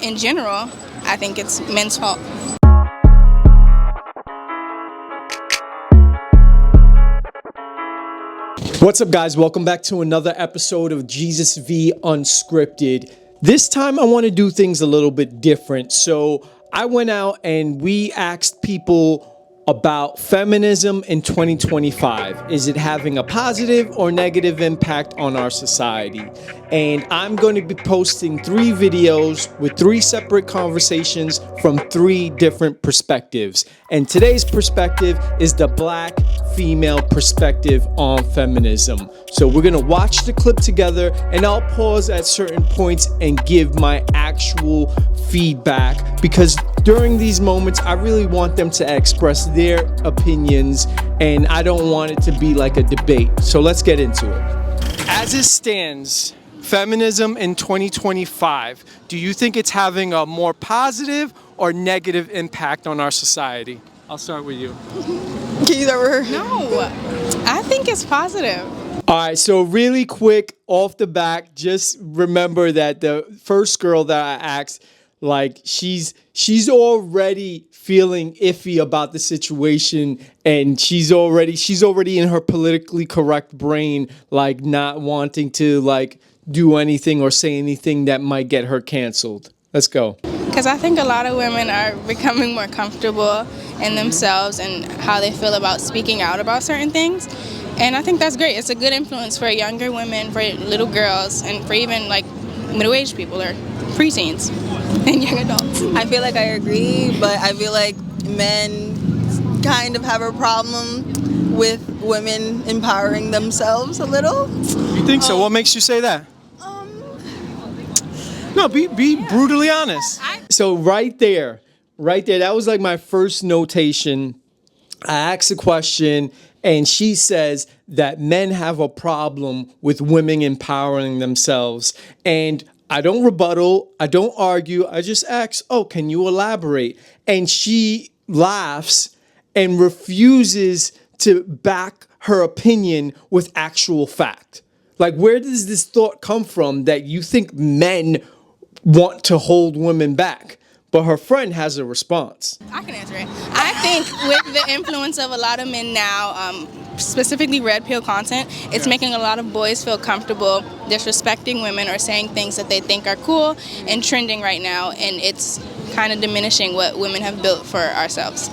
in general, I think it's men's fault. What's up, guys? Welcome back to another episode of Jesus v Unscripted. This time I want to do things a little bit different. So I went out and we asked people about feminism in 2025. Is it having a positive or negative impact on our society? And I'm going to be posting 3 videos with 3 separate conversations from 3 different perspectives. And today's perspective is the Black female perspective on feminism. So we're going to watch the clip together, and I'll pause at certain points and give my actual feedback, because during these moments I really want them to express their opinions and I don't want it to be like a debate. So let's get into it. As it stands, feminism in 2025, do you think it's having a more positive or negative impact on our society? I'll start with you. Can you ever? No, I think it's positive. All right, so really quick off the back, just remember that the first girl that I asked, like, she's already feeling iffy about the situation, and she's already in her politically correct brain, like not wanting to like do anything or say anything that might get her canceled. Let's go. Because I think a lot of women are becoming more comfortable in themselves and how they feel about speaking out about certain things. And I think that's great. It's a good influence for younger women, for little girls, and for even like middle-aged people or preteens and young adults. I feel like I agree, but I feel like men kind of have a problem with women empowering themselves a little. You think so? What makes you say that? No, be brutally honest. So right there, that was like my first notation. I asked a question, and she says that men have a problem with women empowering themselves. And I don't rebuttal, I don't argue, I just ask, oh, can you elaborate? And she laughs and refuses to back her opinion with actual fact. Like, where does this thought come from that you think men want to hold women back? But her friend has a response. I can answer it. I think with the influence of a lot of men now, specifically red pill content, it's making a lot of boys feel comfortable disrespecting women or saying things that they think are cool and trending right now, and it's kind of diminishing what women have built for ourselves.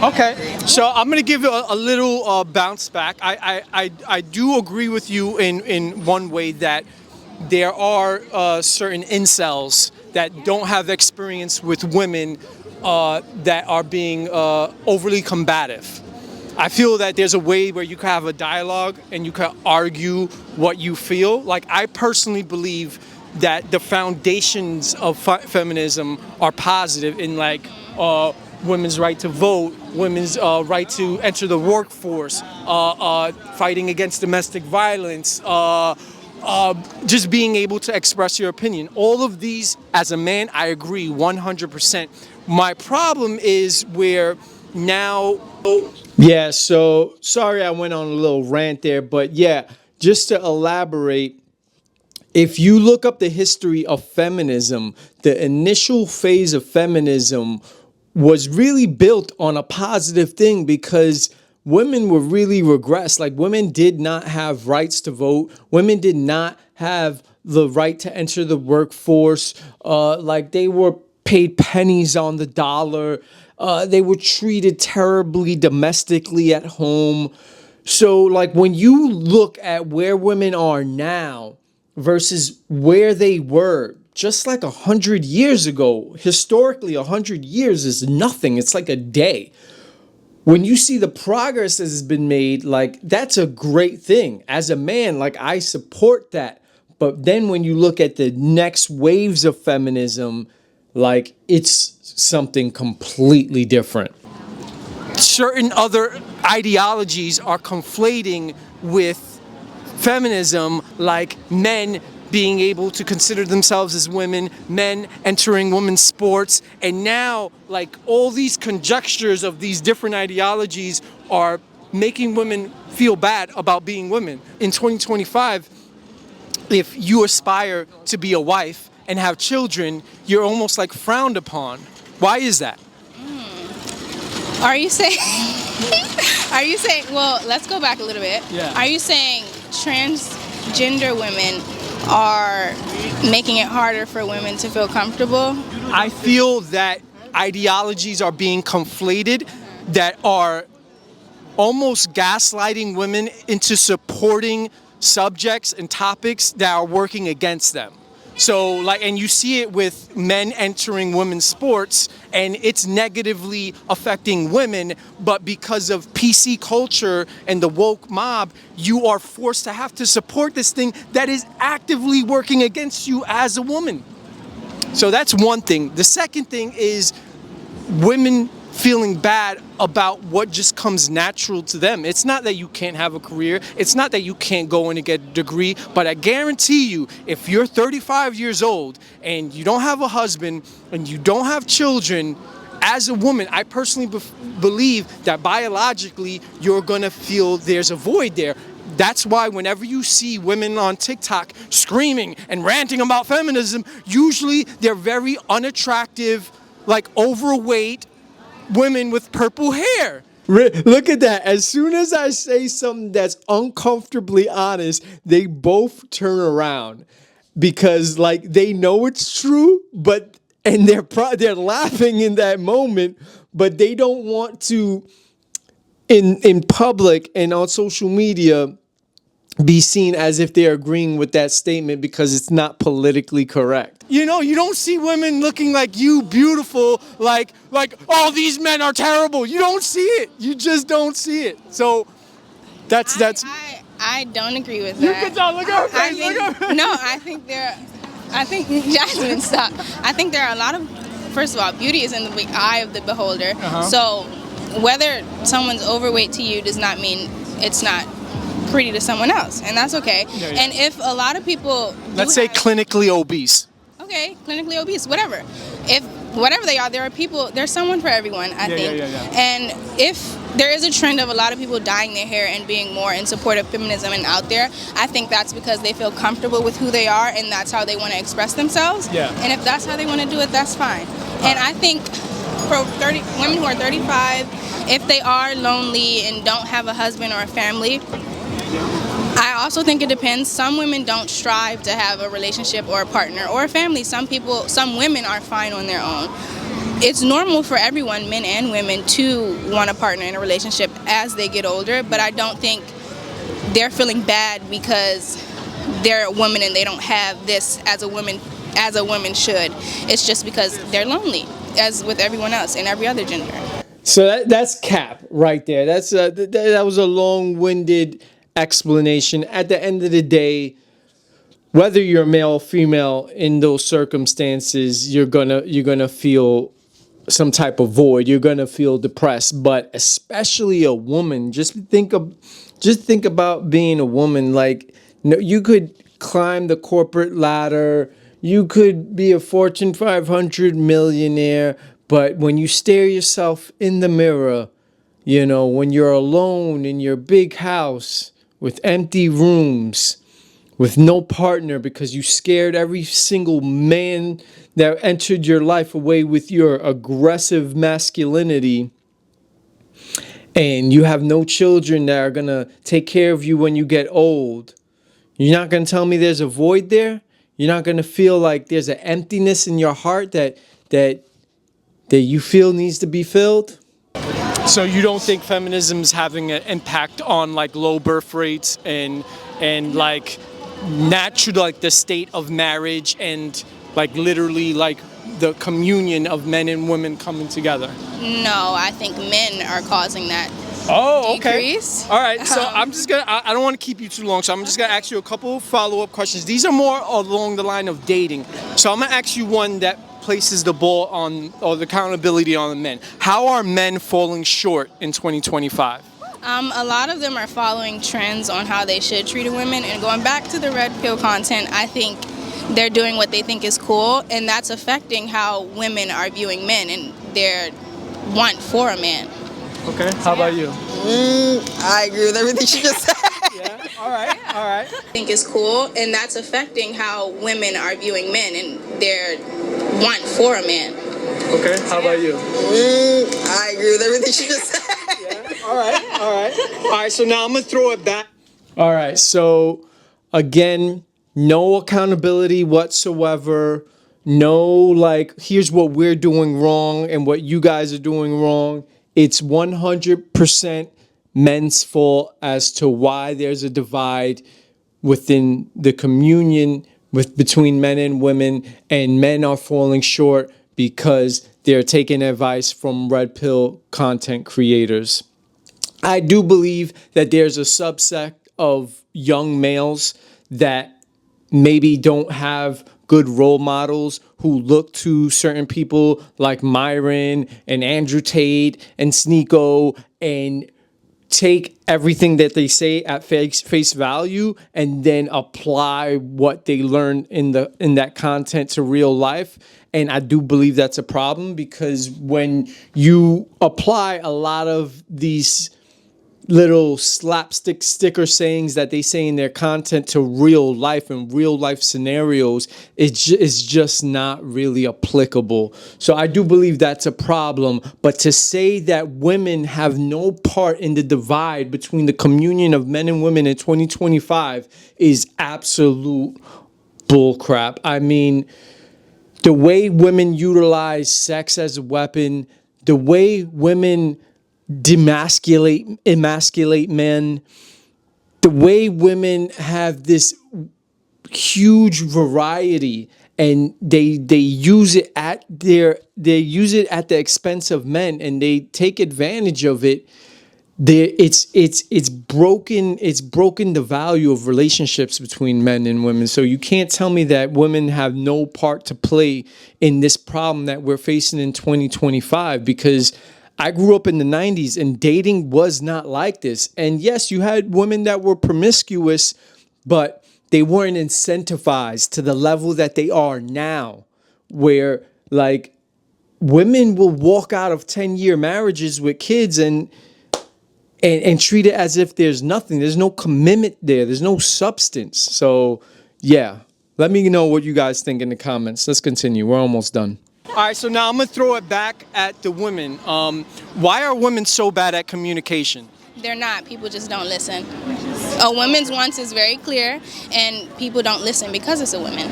Okay, so I'm gonna give a little bounce back. I do agree with you in one way that there are certain incels that don't have experience with women that are being overly combative. I feel that there's a way where you can have a dialogue and you can argue what you feel. Like, I personally believe that the foundations of feminism are positive in like women's right to vote, women's right to enter the workforce, fighting against domestic violence, just being able to express your opinion. All of these, as a man, I agree 100%. My problem is where now... Yeah, so sorry I went on a little rant there, but yeah, just to elaborate, if you look up the history of feminism, the initial phase of feminism was really built on a positive thing, because women were really regressed. Like, women did not have rights to vote. Women did not have the right to enter the workforce. Like, they were paid pennies on the dollar. They were treated terribly domestically at home. So, like, when you look at where women are now versus where they were just like 100 years ago, historically, 100 years is nothing. It's like a day. When you see the progress that has been made, like, that's a great thing. As a man, like, I support that. But then when you look at the next waves of feminism, like, it's something completely different. Certain other ideologies are conflating with feminism, like men being able to consider themselves as women, men entering women's sports, and now, like, all these conjectures of these different ideologies are making women feel bad about being women. In 2025, if you aspire to be a wife and have children, you're almost like frowned upon. Why is that? Are you saying? Are you saying? Well, let's go back a little bit. Yeah. Are you saying transgender women are making it harder for women to feel comfortable? I feel that ideologies are being conflated that are almost gaslighting women into supporting subjects and topics that are working against them. So like, and you see it with men entering women's sports and it's negatively affecting women, but because of PC culture and the woke mob, you are forced to have to support this thing that is actively working against you as a woman. So that's one thing. The second thing is women feeling bad about what just comes natural to them. It's not that you can't have a career. It's not that you can't go in and get a degree. But I guarantee you, if you're 35 years old and you don't have a husband and you don't have children, as a woman, I personally believe that biologically you're going to feel there's a void there. That's why whenever you see women on TikTok screaming and ranting about feminism, usually they're very unattractive, like overweight women with purple hair. Look at that. As soon as I say something that's uncomfortably honest, they both turn around because like they know it's true, but and they're laughing in that moment, but they don't want to in public and on social media be seen as if they're agreeing with that statement because it's not politically correct. You know, you don't see women looking like you, beautiful, like all these men are terrible. You don't see it. You just don't see it. So that's. I don't agree with You that. can tell. Look at her face. Look at her face. No, I think Jasmine, stop. I think there are a lot of. First of all, beauty is in the eye of the beholder. So whether someone's overweight to you does not mean it's not pretty to someone else, and that's okay. Yeah. And if a lot of people Let's say clinically obese. Okay, clinically obese, whatever. If whatever they are, there's someone for everyone, I think. And if there is a trend of a lot of people dyeing their hair and being more in support of feminism and out there, I think that's because they feel comfortable with who they are and that's how they want to express themselves. Yeah. And if that's how they want to do it, that's fine. And I think for women who are 35, if they are lonely and don't have a husband or a family, I also think it depends. Some women don't strive to have a relationship or a partner or a family. Some women are fine on their own. It's normal for everyone, men and women, to want a partner in a relationship as they get older, but I don't think they're feeling bad because they're a woman and they don't have this as a woman should. It's just because they're lonely, as with everyone else in every other gender. So that's cap right there. That was a long-winded explanation. At the end of the day, whether you're male or female, in those circumstances, you're gonna feel some type of void. You're gonna feel depressed. But especially a woman, just think about being a woman. Like, you could climb the corporate ladder, you could be a Fortune 500 millionaire, but when you stare yourself in the mirror, when you're alone in your big house with empty rooms, with no partner because you scared every single man that entered your life away with your aggressive masculinity, and you have no children that are going to take care of you when you get old, you're not going to tell me there's a void there? You're not going to feel like there's an emptiness in your heart that you feel needs to be filled? So you don't think feminism's having an impact on like low birth rates and like natural, like the state of marriage and like literally like the communion of men and women coming together? No, I think men are causing that. Oh, okay. Decrease. All right, so I don't want to keep you too long, so I'm just going to ask you a couple follow-up questions. These are more along the line of dating. So I'm going to ask you one that places the ball on, or the accountability on the men. How are men falling short in 2025? A lot of them are following trends on how they should treat women, and going back to the red pill content, I think they're doing what they think is cool, and that's affecting how women are viewing men and their want for a man. Okay, how about you? I agree with everything she just said. Yeah, all right. All right. I think is cool, and that's affecting how women are viewing men and their want for a man. Okay. How about you? I agree with everything she just said. All right. So now I'm gonna throw it back. All right. So again, no accountability whatsoever. No, like, here's what we're doing wrong and what you guys are doing wrong. It's 100% men's fault as to why there's a divide within the communion between men and women, and men are falling short because they're taking advice from red pill content creators. I do believe that there's a subset of young males that maybe don't have good role models who look to certain people like Myron and Andrew Tate and Sneeko and take everything that they say at face value and then apply what they learned in that content to real life. And I do believe that's a problem, because when you apply a lot of these little slapstick sticker sayings that they say in their content to real life and real life scenarios, it's just not really applicable. So I do believe that's a problem. But to say that women have no part in the divide between the communion of men and women in 2025 is absolute bullcrap. I mean, the way women utilize sex as a weapon, the way women emasculate men, the way women have this huge variety and they use it at the expense of men, and they take advantage of it. It's broken the value of relationships between men and women. So you can't tell me that women have no part to play in this problem that we're facing in 2025, because I grew up in the 90s and dating was not like this. And yes, you had women that were promiscuous, but they weren't incentivized to the level that they are now, where like women will walk out of 10-year marriages with kids and treat it as if there's nothing. There's no commitment there. There's no substance. So yeah, let me know what you guys think in the comments. Let's continue. We're almost done. All right, so now I'm gonna throw it back at the women. Why are women so bad at communication? They're not. People just don't listen. A woman's wants is very clear, and people don't listen because it's a woman.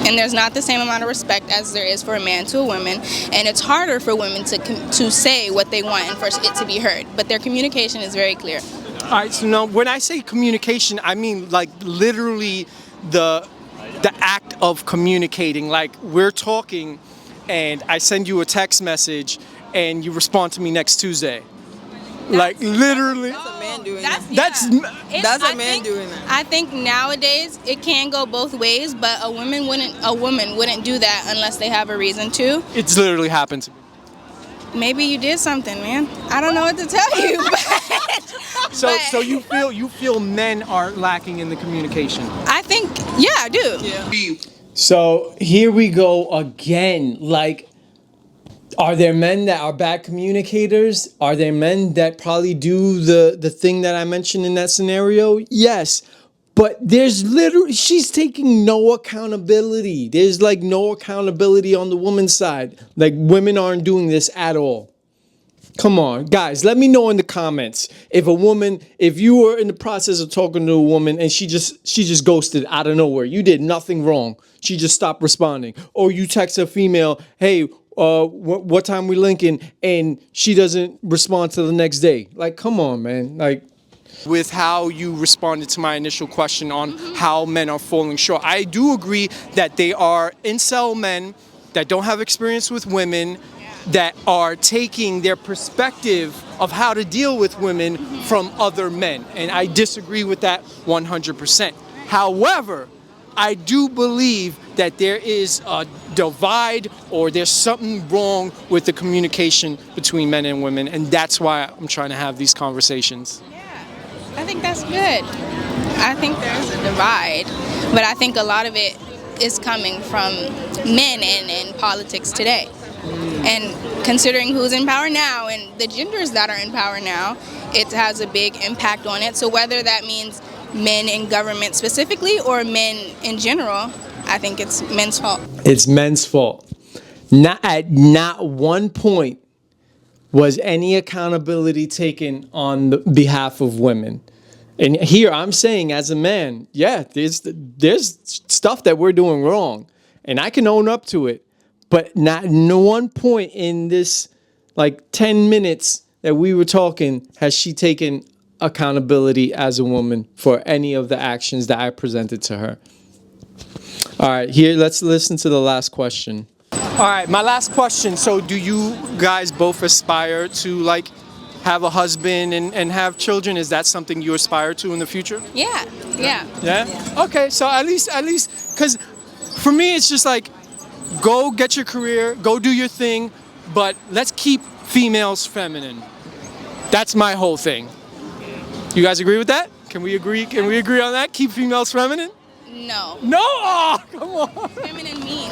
And there's not the same amount of respect as there is for a man to a woman, and it's harder for women to say what they want and for it to be heard. But their communication is very clear. All right, so now when I say communication, I mean like literally the act of communicating. Like we're talking, and I send you a text message, and you respond to me next Tuesday. Like literally. That's a man doing that. That's a man doing that. I think nowadays it can go both ways, but a woman wouldn't do that unless they have a reason to. It's literally happened to me. Maybe you did something, man. I don't know what to tell you. So you feel men are lacking in the communication? I think, yeah, I do. Yeah. So here we go again. Like, are there men that are bad communicators? Are there men that probably do the thing that I mentioned in that scenario? Yes. But there's literally, she's taking no accountability. There's like no accountability on the woman's side. Like women aren't doing this at all. Come on, guys, let me know in the comments if you were in the process of talking to a woman and she just ghosted out of nowhere. You did nothing wrong. She just stopped responding. Or you text a female, hey, what time we linking? And she doesn't respond till the next day. Like, come on, man. Like, with how you responded to my initial question on how men are falling short, I do agree that they are incel men that don't have experience with women, that are taking their perspective of how to deal with women from other men. And I disagree with that 100%. However, I do believe that there is a divide or there's something wrong with the communication between men and women, and that's why I'm trying to have these conversations. Yeah, I think that's good. I think there's a divide, but I think a lot of it is coming from men in politics today. And considering who's in power now and the genders that are in power now, it has a big impact on it. So whether that means men in government specifically or men in general, I think it's men's fault. It's men's fault. Not one point was any accountability taken on the behalf of women. And here I'm saying, as a man, yeah, there's stuff that we're doing wrong, and I can own up to it. But not no one point in this like 10 minutes that we were talking has she taken accountability as a woman for any of the actions that I presented to her. All right, here, let's listen to the last question. All right, my last question. So, do you guys both aspire to like have a husband and have children? Is that something you aspire to in the future? Yeah. Yeah? Okay, so at least, because for me, it's just like, go get your career, go do your thing, but let's keep females feminine. That's my whole thing. You guys agree with that? Can we agree? Can we agree on that? Keep females feminine? No. No! Oh, come on. Feminine mean.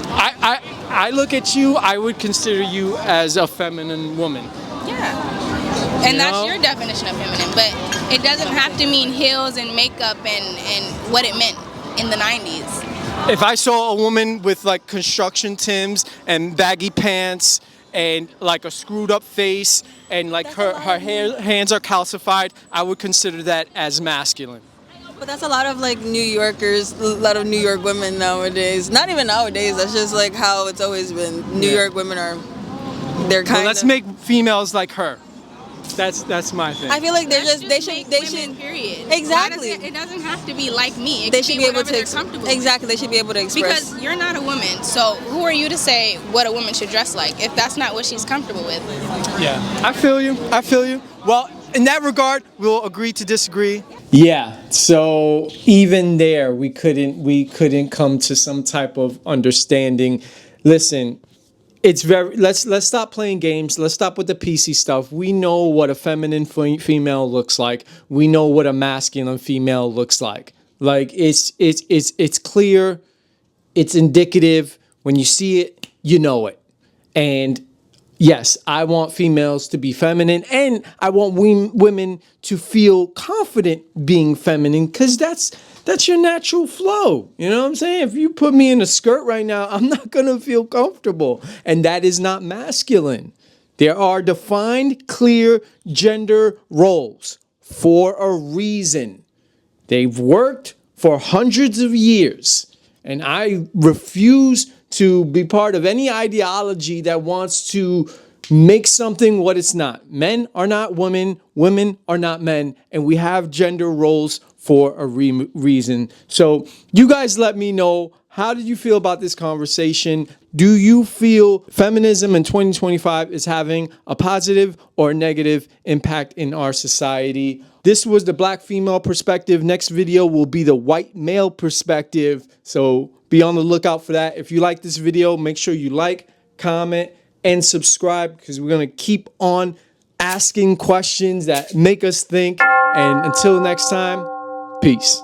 I look at you, I would consider you as a feminine woman. Yeah. And that's your definition of feminine, but it doesn't have to mean heels and makeup and what it meant in the 90s. If I saw a woman with like construction Timbs and baggy pants and like a screwed up face and like her hands are calcified, I would consider that as masculine. But that's a lot of like New Yorkers, a lot of New York women nowadays. Not even nowadays, that's just like how it's always been. New York women are, they're kind of... Let's make females like her. That's my thing. I feel like they should period. Exactly. It doesn't have to be like me. They should be able to comfortable. Exactly. They should be able to express. Because you're not a woman, so who are you to say what a woman should dress like if that's not what she's comfortable with? Yeah, I feel you. Well, in that regard, we'll agree to disagree. Yeah, so even there we couldn't come to some type of understanding. Listen, it's very let's stop playing games. Let's stop with the PC stuff. We know what a feminine female looks like. We know what a masculine female looks like. Like it's clear, it's indicative. When you see it, you know it. And yes, I want females to be feminine, and I want women to feel confident being feminine, because that's your natural flow. You know what I'm saying? If you put me in a skirt right now, I'm not going to feel comfortable, and that is not masculine. There are defined, clear gender roles for a reason. They've worked for hundreds of years, and I refuse to be part of any ideology that wants to make something what it's not. Men are not women, women are not men, and we have gender roles for a reason. So you guys let me know, how did you feel about this conversation? Do you feel feminism in 2025 is having a positive or negative impact in our society? This was the Black female perspective. Next video will be the white male perspective. So be on the lookout for that. If you like this video, make sure you like, comment, and subscribe, because we're going to keep on asking questions that make us think. And until next time, peace.